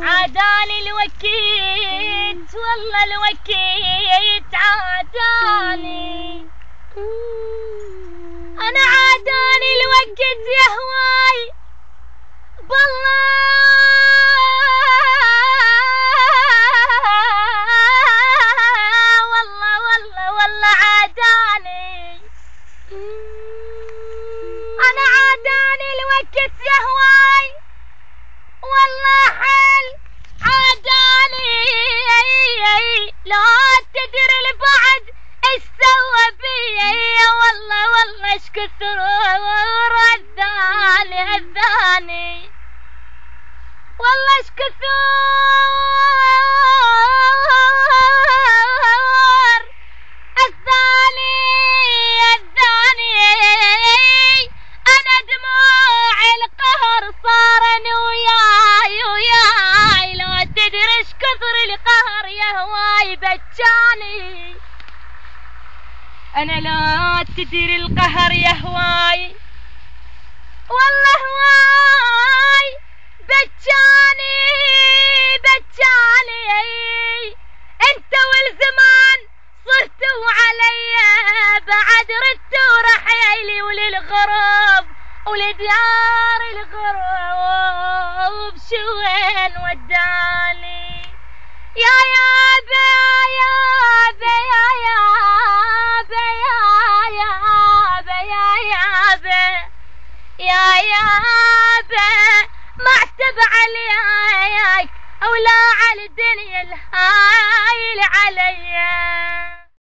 عاداني الوكيت والله الوكيت عاداني، أنا عاداني الوكيت يا هواي بالله والله والله والله عاداني، أنا عاداني الوكيت يا هواي والله حل عاداني، لا تدري البعد ايش سوى بي، والله والله ايش كثر هذاني والله ايش كثر الثاني انا دموع القهر صارن وياي لا تدري ايش كثر القهر يا هواي بجاني، انا لا تدري القهر يا هواي والله هواي بجاني انت والزمان صرتوا علي بعد ردتوا رحيلي وللغرب ولديار الغرب شو وين وداني يا يابا يا يابا يا يابا يا يابا يا يابا يا يابا ما اعتب عليها